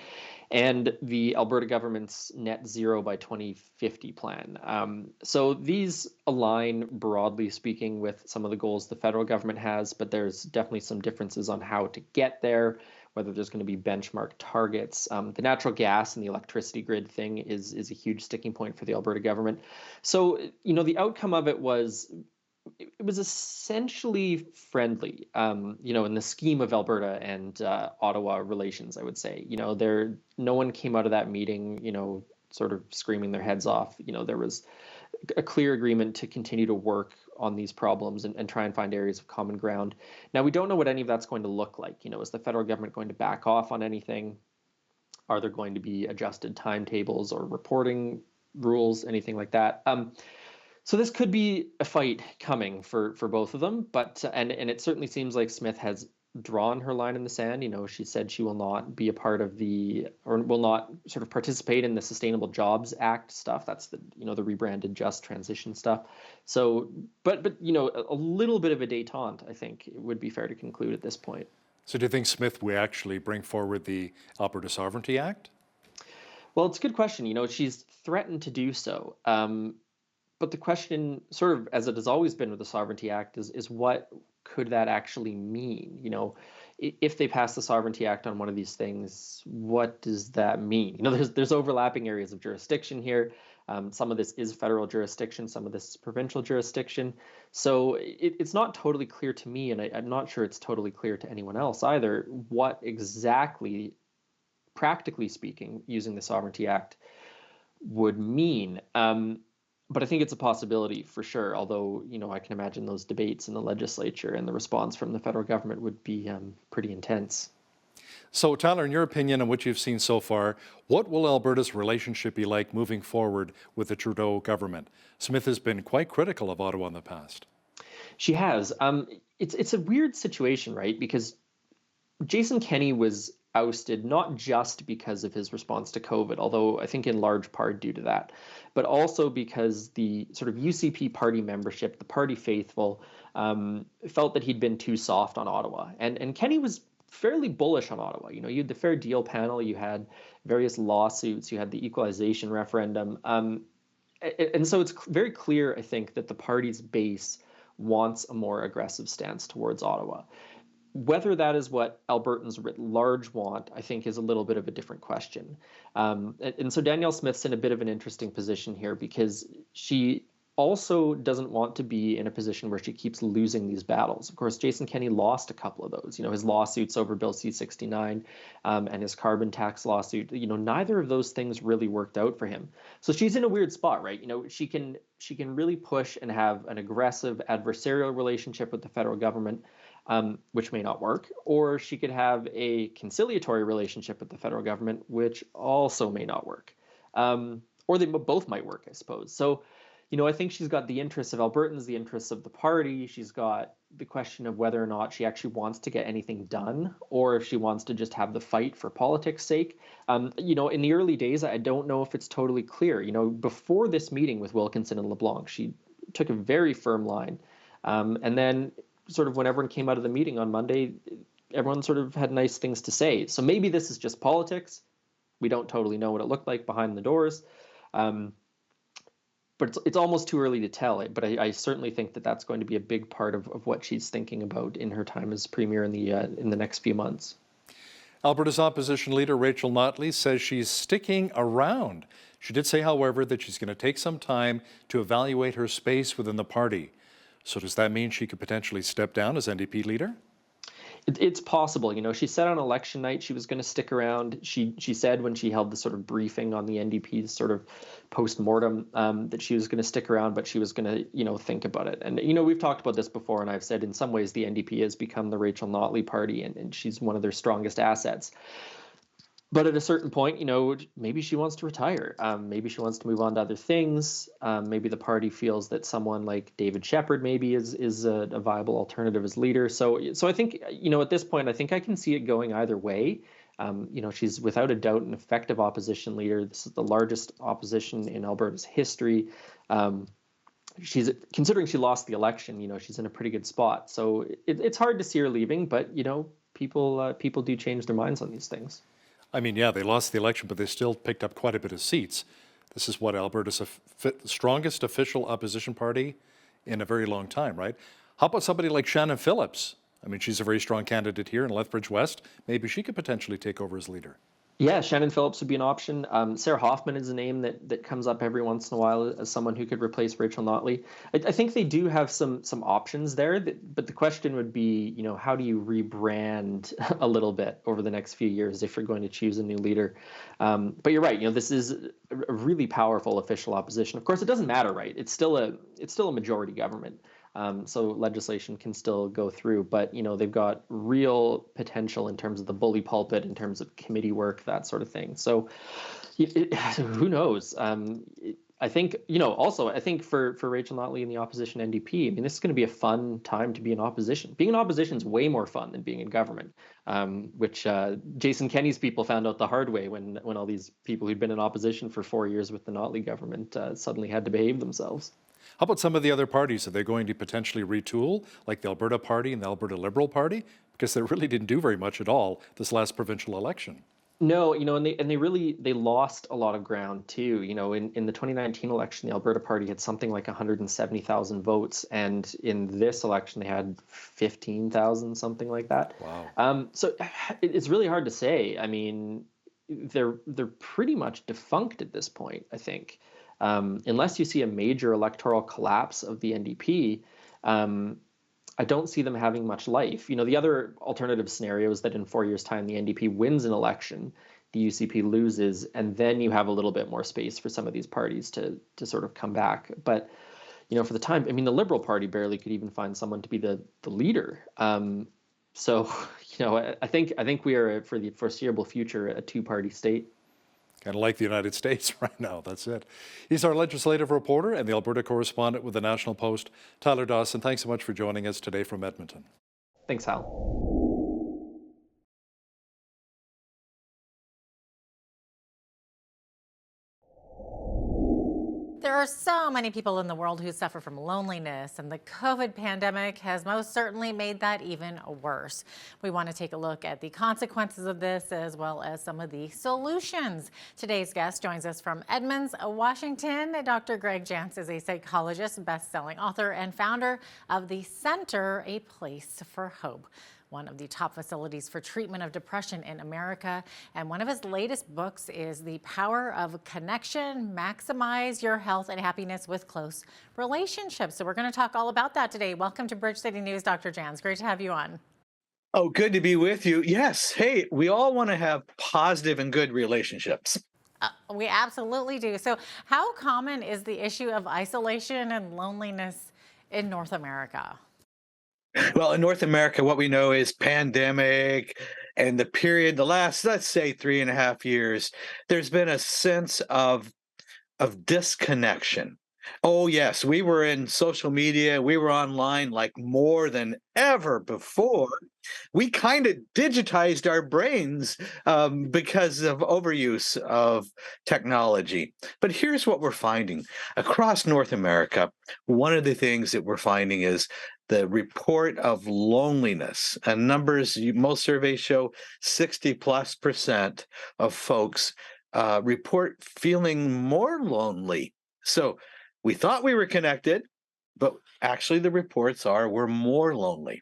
and the Alberta government's net zero by 2050 plan. So these align, broadly speaking, with some of the goals the federal government has, but there's definitely some differences on how to get there, whether there's going to be benchmark targets. The natural gas and the electricity grid thing is a huge sticking point for the Alberta government. So, the outcome of it was essentially friendly, in the scheme of Alberta and Ottawa relations, I would say. No one came out of that meeting, sort of screaming their heads off. There was a clear agreement to continue to work on these problems and try and find areas of common ground. Now, we don't know what any of that's going to look like. Is the federal government going to back off on anything? Are there going to be adjusted timetables or reporting rules, anything like that? So this could be a fight coming for both of them, but and it certainly seems like Smith has drawn her line in the sand. She said she will not be a part of or will not sort of participate in the Sustainable Jobs Act stuff. That's the the rebranded Just Transition stuff. So, but a little bit of a détente, I think, it would be fair to conclude at this point. So do you think Smith will actually bring forward the Alberta Sovereignty Act? Well, it's a good question. She's threatened to do so. But the question, sort of as it has always been with the Sovereignty Act, is what could that actually mean? If they pass the Sovereignty Act on one of these things, what does that mean? There's overlapping areas of jurisdiction here. Some of this is federal jurisdiction, some of this is provincial jurisdiction. So it's not totally clear to me, and I'm not sure it's totally clear to anyone else either, what exactly, practically speaking, using the Sovereignty Act would mean. But I think it's a possibility for sure, although, I can imagine those debates in the legislature and the response from the federal government would be pretty intense. So, Tyler, in your opinion and what you've seen so far, what will Alberta's relationship be like moving forward with the Trudeau government? Smith has been quite critical of Ottawa in the past. She has. It's a weird situation, right? Because Jason Kenney was ousted not just because of his response to COVID, although I think in large part due to that, but also because the sort of UCP party membership, the party faithful, felt that he'd been too soft on Ottawa. And Kenney was fairly bullish on Ottawa. You had the Fair Deal panel, you had various lawsuits, you had the equalization referendum. And so it's very clear, I think, that the party's base wants a more aggressive stance towards Ottawa. Whether that is what Albertans writ large want, I think, is a little bit of a different question. And so Danielle Smith's in a bit of an interesting position here because she also doesn't want to be in a position where she keeps losing these battles. Of course, Jason Kenney lost a couple of those. His lawsuits over Bill C-69 and his carbon tax lawsuit, neither of those things really worked out for him. So she's in a weird spot, right? She can really push and have an aggressive adversarial relationship with the federal government, which may not work, or she could have a conciliatory relationship with the federal government, which also may not work. Or they both might work, I suppose. So, I think she's got the interests of Albertans, the interests of the party. She's got the question of whether or not she actually wants to get anything done, or if she wants to just have the fight for politics' sake. In the early days, I don't know if it's totally clear. Before this meeting with Wilkinson and LeBlanc, she took a very firm line. And then sort of when everyone came out of the meeting on Monday, everyone sort of had nice things to say. So maybe this is just politics. We don't totally know what it looked like behind the doors. But it's almost too early to tell. But I certainly think that that's going to be a big part of what she's thinking about in her time as Premier in the next few months. Alberta's opposition leader, Rachel Notley, says she's sticking around. She did say, however, that she's going to take some time to evaluate her space within the party. So does that mean she could potentially step down as NDP leader? It's possible. She said on election night she was going to stick around. She said when she held the sort of briefing on the NDP's sort of post-mortem that she was going to stick around, but she was going to, think about it. And, we've talked about this before, and I've said in some ways the NDP has become the Rachel Notley party, and she's one of their strongest assets. But at a certain point, maybe she wants to retire. Maybe she wants to move on to other things. Maybe the party feels that someone like David Shepherd maybe is a viable alternative as leader. So I think, at this point, I think I can see it going either way. She's without a doubt an effective opposition leader. This is the largest opposition in Alberta's history. She's considering she lost the election, she's in a pretty good spot. So it's hard to see her leaving, but, people do change their minds on these things. I mean, yeah, they lost the election, but they still picked up quite a bit of seats. This is what Alberta's strongest official opposition party in a very long time, right? How about somebody like Shannon Phillips? I mean, she's a very strong candidate here in Lethbridge West. Maybe she could potentially take over as leader. Yeah, Shannon Phillips would be an option. Sarah Hoffman is a name that comes up every once in a while as someone who could replace Rachel Notley. I think they do have some options there, but the question would be, how do you rebrand a little bit over the next few years if you're going to choose a new leader? But you're right. This is a really powerful official opposition. Of course, it doesn't matter, right? It's still a majority government. So legislation can still go through, but they've got real potential in terms of the bully pulpit, in terms of committee work, that sort of thing. So who knows? I think, also, I think for Rachel Notley and the opposition NDP, I mean, this is going to be a fun time to be in opposition. Being in opposition is way more fun than being in government, which Jason Kenney's people found out the hard way when all these people who'd been in opposition for 4 years with the Notley government suddenly had to behave themselves. How about some of the other parties? Are they going to potentially retool, like the Alberta Party and the Alberta Liberal Party? Because they really didn't do very much at all this last provincial election. No, and they lost a lot of ground too. In the 2019 election, the Alberta Party had something like 170,000 votes, and in this election they had 15,000, something like that. Wow. So it's really hard to say. I mean, they're pretty much defunct at this point, I think, unless you see a major electoral collapse of the NDP. I don't see them having much life. The other alternative scenario is that in 4 years' time, the NDP wins an election, the UCP loses, and then you have a little bit more space for some of these parties to sort of come back. But, for the time, I mean, the Liberal Party barely could even find someone to be the leader. So, I think we are, for the foreseeable future, a two-party state. Kind of like the United States right now, that's it. He's our legislative reporter and the Alberta correspondent with the National Post, Tyler Dawson. Thanks so much for joining us today from Edmonton. Thanks, Hal. There are so many people in the world who suffer from loneliness, and the COVID pandemic has most certainly made that even worse. We want to take a look at the consequences of this as well as some of the solutions. Today's guest joins us from Edmonds, Washington. Dr. Greg Jantz is a psychologist, best-selling author, and founder of the Center, A Place for Hope, one of the top facilities for treatment of depression in America. And one of his latest books is The Power of Connection, Maximize Your Health and Happiness with Close Relationships. So we're going to talk all about that today. Welcome to Bridge City News, Dr. Jantz. Great to have you on. Oh, good to be with you. Yes. Hey, we all want to have positive and good relationships. We absolutely do. So how common is the issue of isolation and loneliness in North America? Well, in North America, what we know is pandemic and the last, let's say, 3.5 years, there's been a sense of disconnection. Oh, yes, we were in social media. We were online like more than ever before. We kind of digitized our brains because of overuse of technology. But here's what we're finding. Across North America, one of the things that we're finding is the report of loneliness. And numbers, most surveys show 60+% of folks report feeling more lonely. So we thought we were connected, but actually the reports are we're more lonely.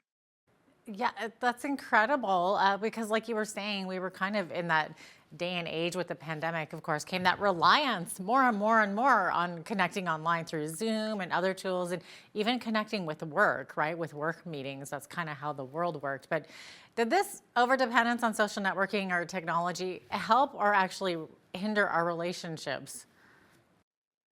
Yeah, that's incredible because like you were saying, we were kind of in that day and age with the pandemic, of course, came that reliance more and more and more on connecting online through Zoom and other tools, and even connecting with work, right? With work meetings. That's kind of how the world worked. But did this overdependence on social networking or technology help or actually hinder our relationships?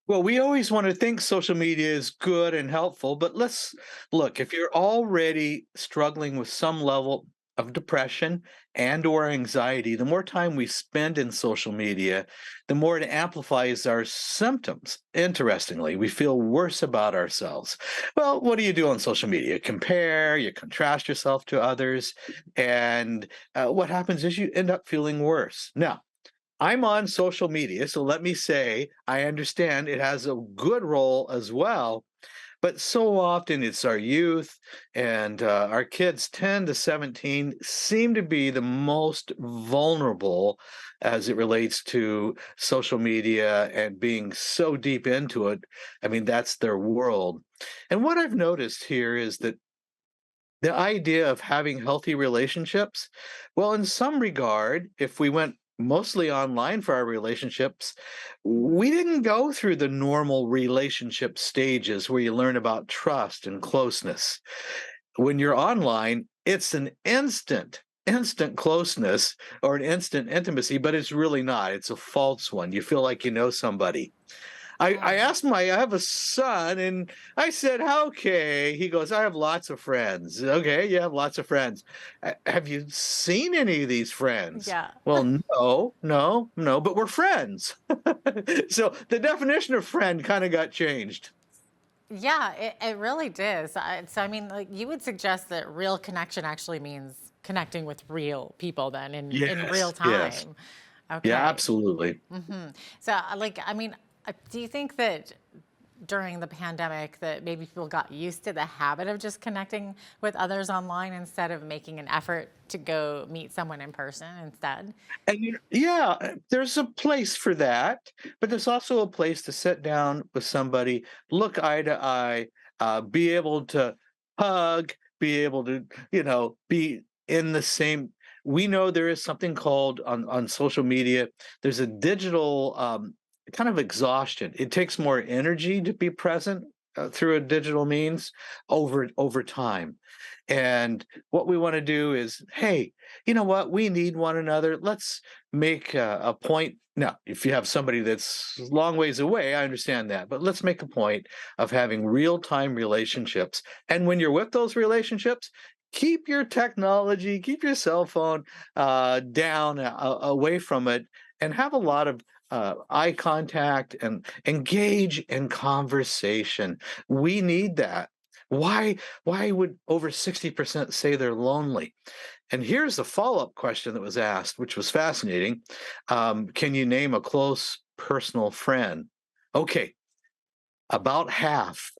Well, we always want to think social media is good and helpful, but let's look, if you're already struggling with some level of depression and or anxiety, the more time we spend in social media, the more it amplifies our symptoms. Interestingly, we feel worse about ourselves. Well, what do you do on social media? You compare, you contrast yourself to others, and what happens is you end up feeling worse. Now, I'm on social media, so let me say I understand it has a good role as well, but so often it's our youth and our kids 10 to 17 seem to be the most vulnerable as it relates to social media and being so deep into it. I mean, that's their world. And what I've noticed here is that the idea of having healthy relationships, well, in some regard, if we went mostly online for our relationships, we didn't go through the normal relationship stages where you learn about trust and closeness. When you're online, it's an instant closeness or an instant intimacy, but it's really not. It's a false one. You feel like you know somebody. I asked I have a son, and I said, okay. He goes, I have lots of friends. Okay, you have lots of friends. Have you seen any of these friends? Yeah. Well, no, but we're friends. So the definition of friend kind of got changed. Yeah, it really does. So, I mean, like, you would suggest that real connection actually means connecting with real people then in real Yes. time. Yeah, Okay. absolutely. So, like, I mean, do you think that during the pandemic that maybe people got used to the habit of just connecting with others online instead of making an effort to go meet someone in person instead? And there's a place for that, but there's also a place to sit down with somebody, look eye to eye, be able to hug, be able to, be in the same. We know there is something called on social media. There's a digital kind of exhaustion. It takes more energy to be present through a digital means over time. And what we want to do is, hey, you know what? We need one another. Let's make a point. Now, if you have somebody that's a long ways away, I understand that, but let's make a point of having real-time relationships. And when you're with those relationships, keep your technology, keep your cell phone down, away from it, and have a lot of eye contact and engage in conversation. We need that. Why would over 60% say they're lonely? And here's the follow-up question that was asked, which was fascinating. Can you name a close personal friend? Okay, about half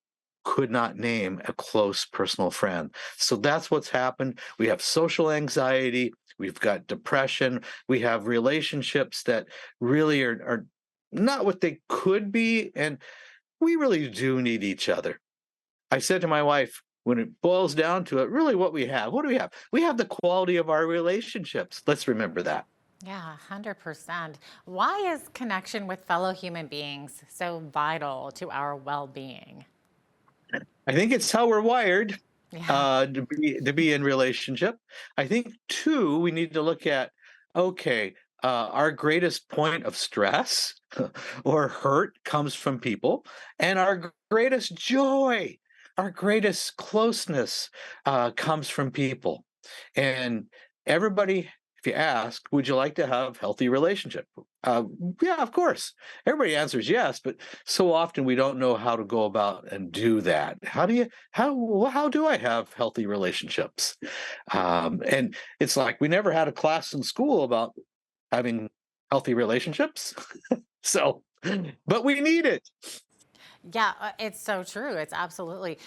could not name a close personal friend. So that's what's happened. We have social anxiety, we've got depression, we have relationships that really are not what they could be, and we really do need each other. I said to my wife, when it boils down to it, really what do we have? We have the quality of our relationships. Let's remember that. Yeah, 100%. Why is connection with fellow human beings so vital to our well-being? I think it's how we're wired Yeah. to be in relationship. I think too, we need to look at, okay, our greatest point of stress or hurt comes from people, and our greatest joy, our greatest closeness comes from people. And everybody, if you ask, would you like to have healthy relationship? Yeah, of course. Everybody answers yes, but so often we don't know how to go about and do that. How do I have healthy relationships? And it's like we never had a class in school about having healthy relationships. So, but we need it. Yeah, it's so true. It's absolutely.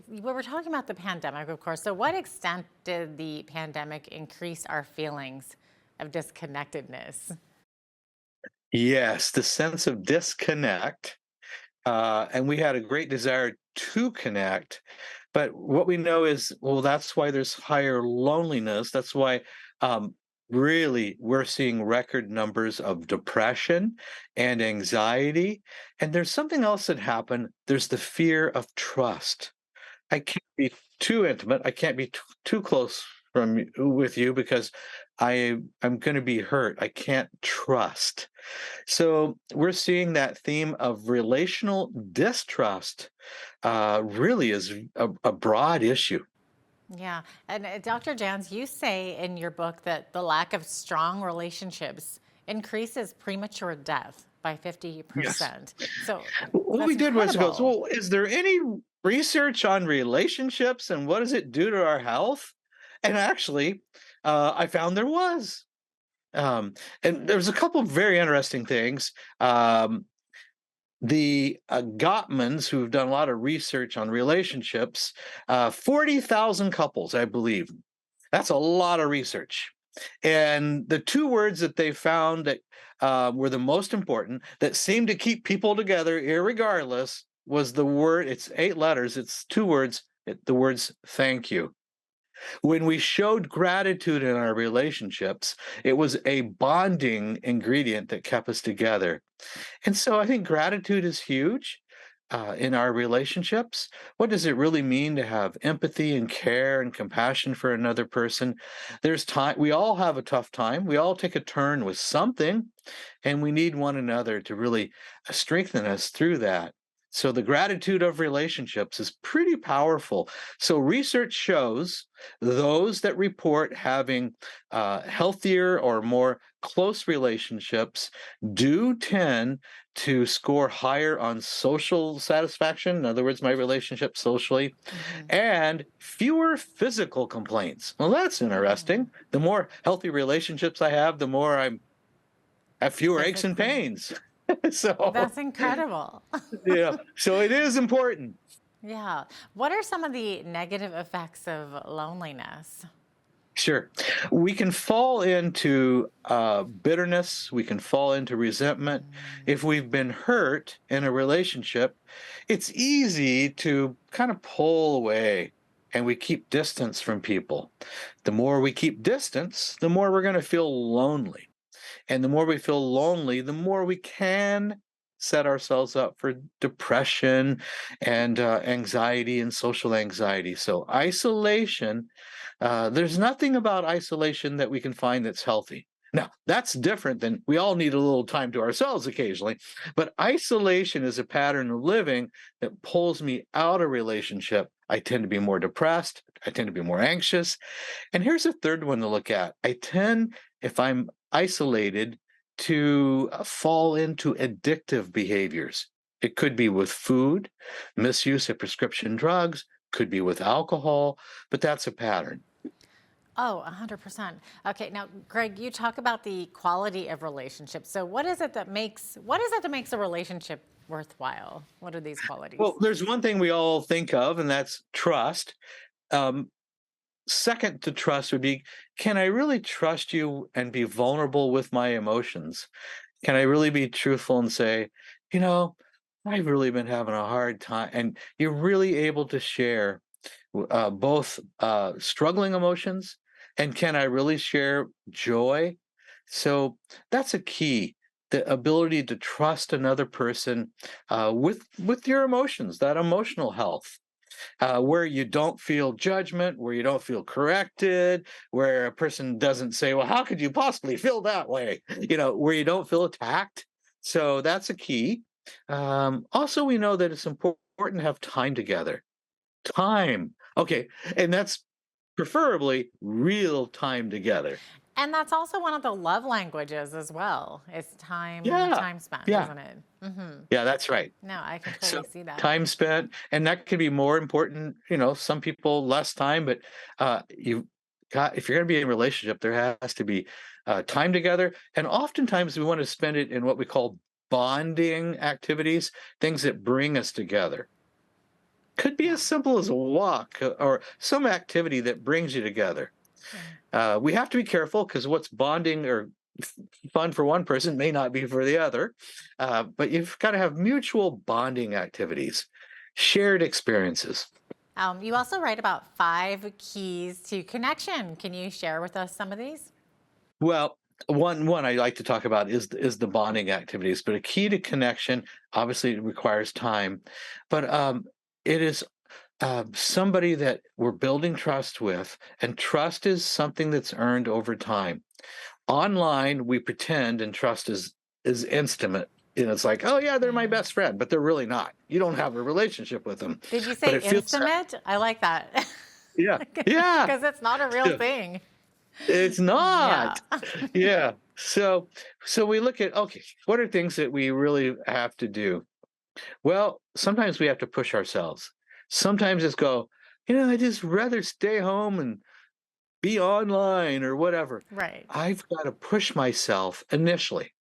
We were talking about the pandemic, of course. So, what extent did the pandemic increase our feelings of disconnectedness? Yes, the sense of disconnect. And we had a great desire to connect. But what we know is, well, that's why there's higher loneliness. That's why really we're seeing record numbers of depression and anxiety. And there's something else that happened. There's the fear of trust. I can't be too intimate. I can't be too close with you because I'm going to be hurt. I can't trust. So we're seeing that theme of relational distrust really is a broad issue. Yeah. And Dr. Jans, you say in your book that the lack of strong relationships increases premature death by 50%. Yes. So What that's we did was go, incredible. well, is there any research on relationships and what does it do to our health? And actually, I found there was. And there's a couple of very interesting things. The Gottmans, who've done a lot of research on relationships, 40,000 couples, I believe. That's a lot of research. And the two words that they found that were the most important, that seemed to keep people together irregardless, was the word, it's 8 letters, it's 2 words, the words thank you. When we showed gratitude in our relationships, it was a bonding ingredient that kept us together. And so I think gratitude is huge. in our relationships? What does it really mean to have empathy and care and compassion for another person? There's time, we all have a tough time. We all take a turn with something, and we need one another to really strengthen us through that. So the gratitude of relationships is pretty powerful. So research shows those that report having healthier or more close relationships do tend to score higher on social satisfaction. In other words, my relationship socially, and fewer physical complaints. Well, that's interesting. The more healthy relationships I have, the more I have fewer aches and pains. So That's incredible. yeah, so it is important. Yeah. What are some of the negative effects of loneliness? Sure. We can fall into bitterness. We can fall into resentment. If we've been hurt in a relationship, it's easy to kind of pull away and we keep distance from people. The more we keep distance, the more we're going to feel lonely. And the more we feel lonely, the more we can set ourselves up for depression and anxiety and social anxiety. So isolation, there's nothing about isolation that we can find that's healthy. Now, that's different than we all need a little time to ourselves occasionally, but isolation is a pattern of living that pulls me out of relationship. I tend to be more depressed. I tend to be more anxious. And here's a third one to look at. I tend, if I'm isolated, to fall into addictive behaviors. It could be with food, misuse of prescription drugs, could be with alcohol, but that's a pattern. Oh, 100%. Okay, now, Greg, you talk about the quality of relationships. So what is it that makes a relationship worthwhile? What are these qualities? Well, there's one thing we all think of, and that's trust. Second to trust would be, can I really trust you and be vulnerable with my emotions? Can I really be truthful and say, I've really been having a hard time? And you're really able to share both struggling emotions, and can I really share joy? So that's a key. The ability to trust another person with your emotions, that emotional health. Where you don't feel judgment, where you don't feel corrected, where a person doesn't say, well, how could you possibly feel that way? Where you don't feel attacked. So that's a key. Also, we know that it's important to have time together. Time. Okay. And that's preferably real time together. And that's also one of the love languages as well. It's time spent, isn't it? Yeah, that's right. No, I can totally see that. Time spent, and that could be more important. Some people less time, but if you're going to be in a relationship, there has to be time together. And oftentimes we want to spend it in what we call bonding activities, things that bring us together. Could be as simple as a walk or some activity that brings you together. We have to be careful because what's bonding or fun for one person may not be for the other, but you've got to have mutual bonding activities, shared experiences. You also write about 5 keys to connection. Can you share with us some of these? Well, one I like to talk about is the bonding activities, but a key to connection obviously requires time, but it is somebody that we're building trust with, and trust is something that's earned over time. Online, we pretend and trust is instant. It's like, oh yeah, they're my best friend, but they're really not. You don't have a relationship with them. Did you say intimate? I like that. Yeah. Yeah. Because it's not a real thing. It's not. Yeah. So we look at, okay, what are things that we really have to do? Well, sometimes we have to push ourselves. Sometimes it's go, I just rather stay home and be online or whatever. Right. I've got to push myself initially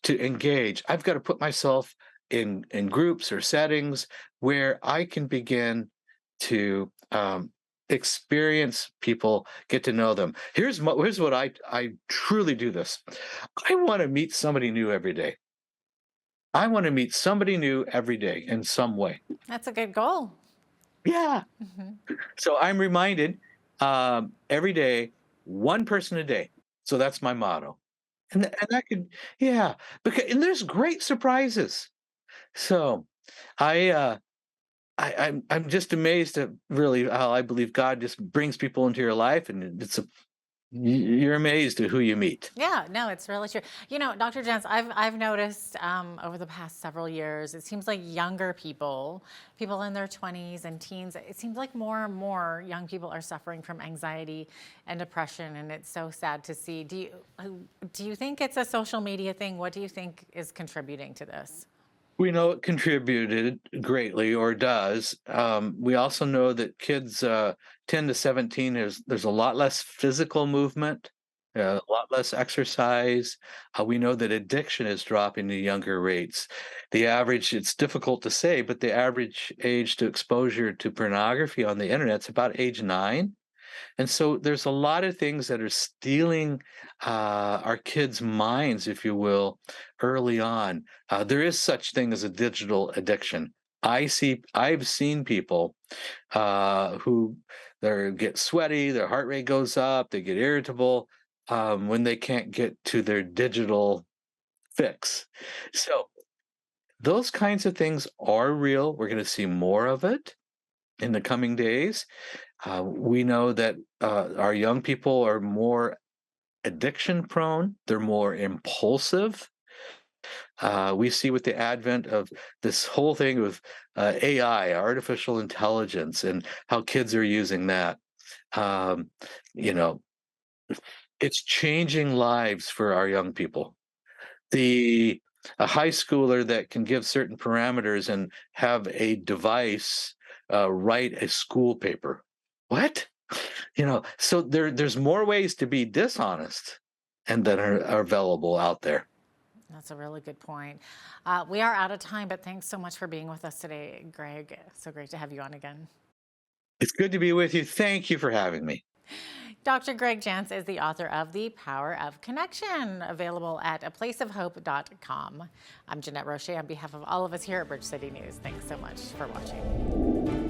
to engage. I've got to put myself in groups or settings where I can begin to experience people, get to know them. Here's what I truly do this. I want to meet somebody new every day. I want to meet somebody new every day in some way. That's a good goal. Yeah. So I'm reminded every day, one person a day. So that's my motto. And that could, and there's great surprises. So I'm just amazed at really how I believe God just brings people into your life, and you're amazed at who you meet. Yeah, no, it's really true. You know, Dr. Jens, I've noticed over the past several years, it seems like younger people in their 20s and teens, it seems like more and more young people are suffering from anxiety and depression, and it's so sad to see. Do you think it's a social media thing? What do you think is contributing to this? We know it contributed greatly, or does. We also know that kids 10 to 17, there's a lot less physical movement, a lot less exercise. We know that addiction is dropping to younger rates. The average, it's difficult to say, but the average age to exposure to pornography on the internet is about age 9. And so there's a lot of things that are stealing our kids' minds, if you will, early on. There is such thing as a digital addiction. I've seen people who get sweaty, their heart rate goes up, they get irritable when they can't get to their digital fix. So those kinds of things are real. We're going to see more of it in the coming days. We know that our young people are more addiction prone, they're more impulsive. We see with the advent of this whole thing of AI, artificial intelligence, and how kids are using that. You know, it's changing lives for our young people. A high schooler that can give certain parameters and have a device write a school paper. What? So there's more ways to be dishonest and that are available out there. That's a really good point. We are out of time, but thanks so much for being with us today, Greg. So great to have you on again. It's good to be with you. Thank you for having me. Dr. Greg Jans is the author of The Power of Connection, available at aplaceofhope.com. I'm Jeanette Roche on behalf of all of us here at Bridge City News. Thanks so much for watching.